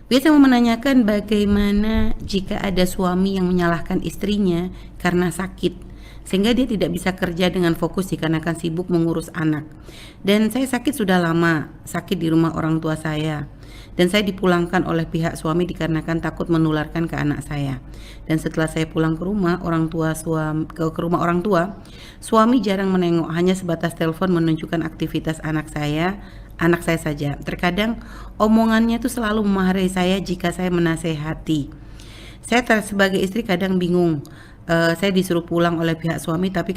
Biasa mau menanyakan bagaimana jika ada suami yang menyalahkan istrinya karena sakit, sehingga dia tidak bisa kerja dengan fokus dikarenakan sibuk mengurus anak. Dan saya sakit sudah lama, sakit di rumah orang tua saya. Dan saya dipulangkan oleh pihak suami dikarenakan takut menularkan ke anak saya. Dan setelah saya pulang ke rumah ke rumah orang tua, suami jarang menengok, hanya sebatas telepon menunjukkan aktivitas anak saya saja. Terkadang omongannya tuh selalu memarahi saya jika saya menasehati. Sebagai istri kadang bingung. Saya disuruh pulang oleh pihak suami, tapi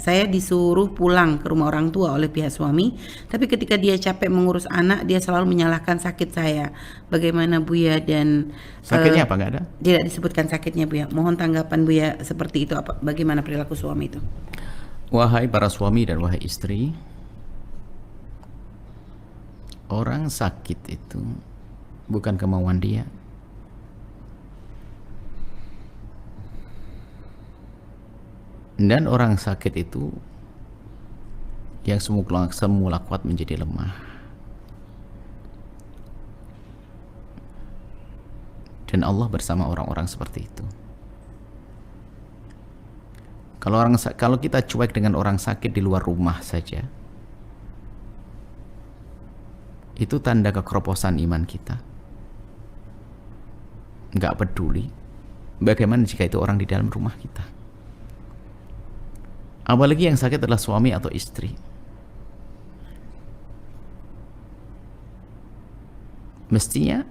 saya disuruh pulang ke rumah orang tua oleh pihak suami, tapi ketika dia capek mengurus anak, dia selalu menyalahkan sakit saya. Bagaimana Buya? Dan Sakitnya apa, nggak ada? tidak disebutkan sakitnya Buya. Mohon tanggapan Buya seperti itu, bagaimana perilaku suami itu? Wahai para suami dan wahai istri, orang sakit itu bukan kemauan dia. Dan orang sakit itu yang semula kuat menjadi lemah. Dan Allah bersama orang-orang seperti itu. Kalau kita cuek dengan orang sakit di luar rumah saja, itu tanda kekeroposan iman kita. Nggak peduli bagaimana jika itu orang di dalam rumah kita. Apalagi yang sakit adalah suami atau istri. Mestinya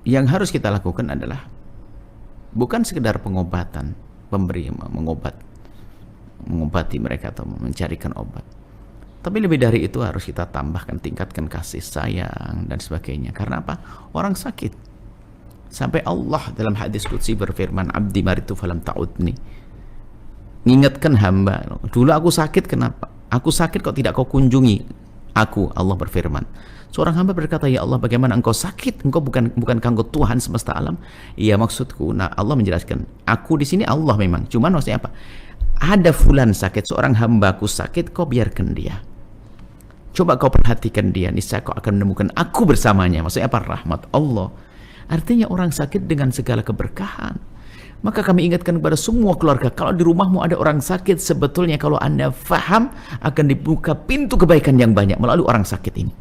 yang harus kita lakukan adalah bukan sekedar pengobatan, mengobati mereka atau mencarikan obat. Tapi lebih dari itu harus kita tambahkan, tingkatkan kasih sayang dan sebagainya. Karena apa? Orang sakit. Sampai Allah dalam hadis qudsi berfirman, "Abdi maritu falam ta'udni." Mengingatkan hamba, dulu aku sakit, kenapa? Aku sakit kok tidak kau kunjungi aku, Allah berfirman. Seorang hamba berkata, "Ya Allah, bagaimana engkau sakit? Engkau bukankah engkau Tuhan semesta alam?" Iya, maksudku. Nah, Allah menjelaskan, aku di sini Allah memang. Cuman maksudnya apa? Ada fulan sakit, seorang hambaku sakit, kau biarkan dia. Coba kau perhatikan dia, niscaya kau akan menemukan aku bersamanya. Maksudnya apa? Rahmat Allah. Artinya orang sakit dengan segala keberkahan. Maka kami ingatkan kepada semua keluarga, kalau di rumahmu ada orang sakit, sebetulnya kalau Anda faham, akan dibuka pintu kebaikan yang banyak melalui orang sakit ini.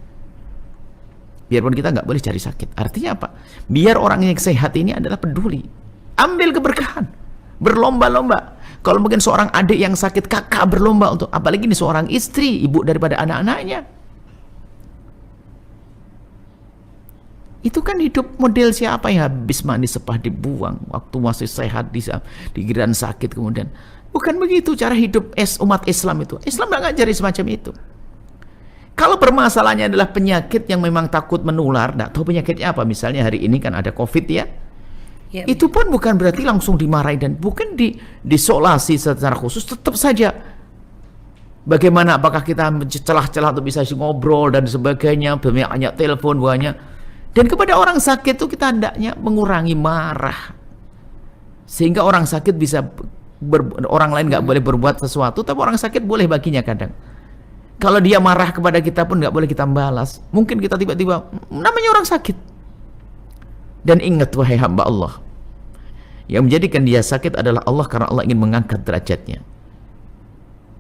Biarpun kita nggak boleh cari sakit. Artinya apa? Biar orang yang sehat ini adalah peduli. Ambil keberkahan. Berlomba-lomba. Kalau mungkin seorang adik yang sakit, kakak berlomba untuk, apalagi ini seorang istri, ibu daripada anak-anaknya. Itu kan hidup model siapa yang habis mandi sepah dibuang, waktu masih sehat di giliran sakit kemudian. Bukan begitu cara hidup umat Islam itu. Islam nggak ngajari semacam itu. Kalau permasalahannya adalah penyakit yang memang takut menular, nggak tahu penyakitnya apa, misalnya hari ini kan ada COVID ya. Ya, itu pun bukan berarti langsung dimarahi dan bukan disolasi secara khusus, tetap saja. Bagaimana, apakah kita celah-celah untuk bisa ngobrol dan sebagainya, banyak telepon banyak. Dan kepada orang sakit itu kita hendaknya mengurangi marah, sehingga orang sakit bisa orang lain nggak boleh berbuat sesuatu, tapi orang sakit boleh baginya kadang. Kalau dia marah kepada kita pun nggak boleh kita balas. Mungkin kita tiba-tiba, namanya orang sakit. Dan ingat wahai hamba Allah, yang menjadikan dia sakit adalah Allah, karena Allah ingin mengangkat derajatnya.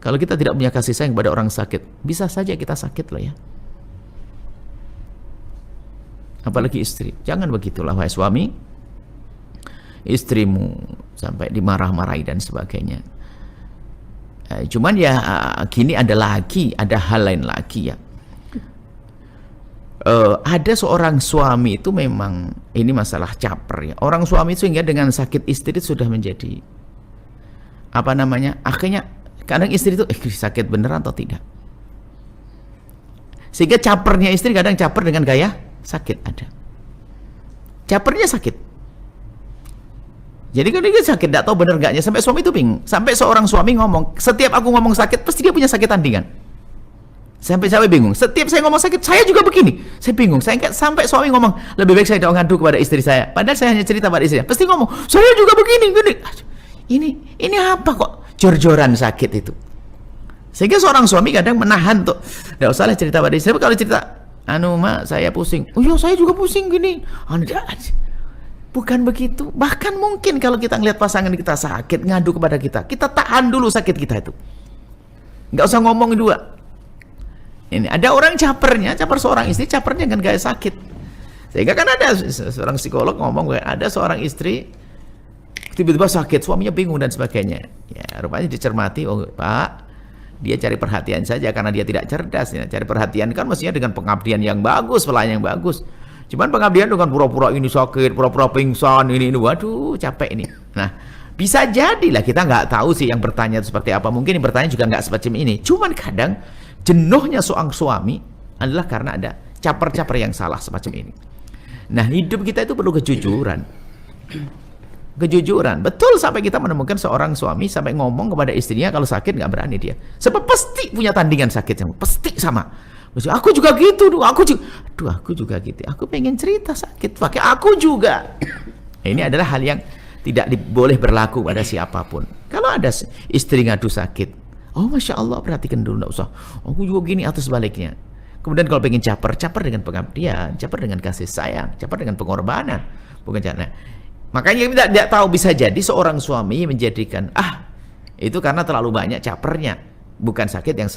Kalau kita tidak punya kasih sayang kepada orang sakit, bisa saja kita sakit loh ya. Apalagi istri. Jangan begitulah wahai suami. Istrimu sampai dimarah-marahi dan sebagainya. Cuman ya gini, ada hal lain lagi ya. Ada seorang suami itu memang, ini masalah caper ya. Orang suami itu sehingga dengan sakit istri itu sudah menjadi apa namanya? Akhirnya kadang istri itu sakit beneran atau tidak. Sehingga capernya istri kadang caper dengan gaya sakit ada. Capernya sakit. Jadi kan dia sakit, tidak tahu benar enggaknya, sampai suami itu bingung. Sampai seorang suami ngomong, setiap aku ngomong sakit, pasti dia punya sakit tandingan. Sampai bingung. Setiap saya ngomong sakit, saya juga begini. Saya bingung. Sampai suami ngomong, lebih baik saya tidak ngadu kepada istri saya. Padahal saya hanya cerita pada istri saya. Pasti ngomong, saya juga begini. Ini apa kok jor-joran sakit itu? Sehingga seorang suami kadang menahan tuh, tidak usahlah cerita pada istri. Kalau cerita anu mak saya pusing. Oh iya saya juga pusing gini. Anda bukan begitu. Bahkan mungkin kalau kita ngelihat pasangan kita sakit ngadu kepada kita tahan dulu sakit kita itu. Nggak usah ngomong dua. Ini ada orang caper seorang istri capernya kan kayak sakit. Sehingga kan ada seorang psikolog ngomong ada seorang istri tiba-tiba sakit, suaminya bingung dan sebagainya. Ya, rupanya dicermati, oh Pak, dia cari perhatian saja karena dia tidak cerdas. Ya. Cari perhatian kan mestinya dengan pengabdian yang bagus, pelayanan yang bagus. Cuman pengabdian dengan pura-pura ini sakit, pura-pura pingsan, ini, waduh capek ini. Nah, bisa jadilah kita nggak tahu sih yang bertanya itu seperti apa. Mungkin yang bertanya juga nggak semacam ini. Cuman kadang jenuhnya seorang suami adalah karena ada caper-caper yang salah semacam ini. Nah, hidup kita itu perlu kejujuran. Kejujuran. Betul sampai kita menemukan seorang suami sampai ngomong kepada istrinya kalau sakit nggak berani dia. Sebab pasti punya tandingan sakit. Pasti sama. Aku juga gitu. Aku juga gitu. Aku pengen cerita sakit. Pakai aku juga. Ini adalah hal yang tidak boleh berlaku pada siapapun. Kalau ada istri ngadu sakit, oh Masya Allah, perhatikan dulu, nggak usah aku juga gini atau sebaliknya. Kemudian kalau pengen caper dengan pengabdian, caper dengan kasih sayang, caper dengan pengorbanan, bukan cara. Makanya kita tidak tahu, bisa jadi seorang suami menjadikan itu karena terlalu banyak capernya, bukan sakit yang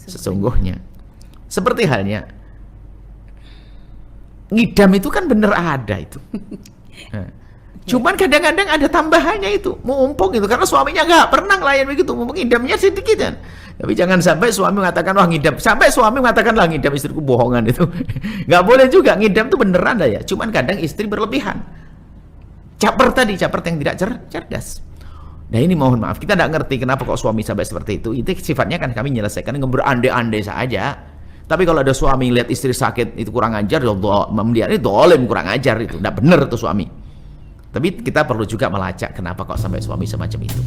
sesungguhnya. Seperti halnya ngidam itu kan bener ada itu. Cuman kadang-kadang ada tambahannya itu, mumpung itu karena suaminya nggak pernah ngelayan begitu, mumpung ngidamnya sedikit kan. Tapi jangan sampai suami mengatakan wah ngidam, sampai suami mengatakan lah ngidam istriku bohongan itu. Nggak boleh juga, ngidam itu beneran ya. Cuman kadang istri berlebihan. Caper yang tidak cerdas. Nah ini mohon maaf, kita tidak ngerti kenapa kok suami sampai seperti itu. Itu sifatnya kan kami menyelesaikan dengan berandai-andai saja. Tapi kalau ada suami lihat istri sakit itu kurang ajar, dia ini dolim kurang ajar itu, tidak benar itu suami. Tapi kita perlu juga melacak kenapa kok sampai suami semacam itu.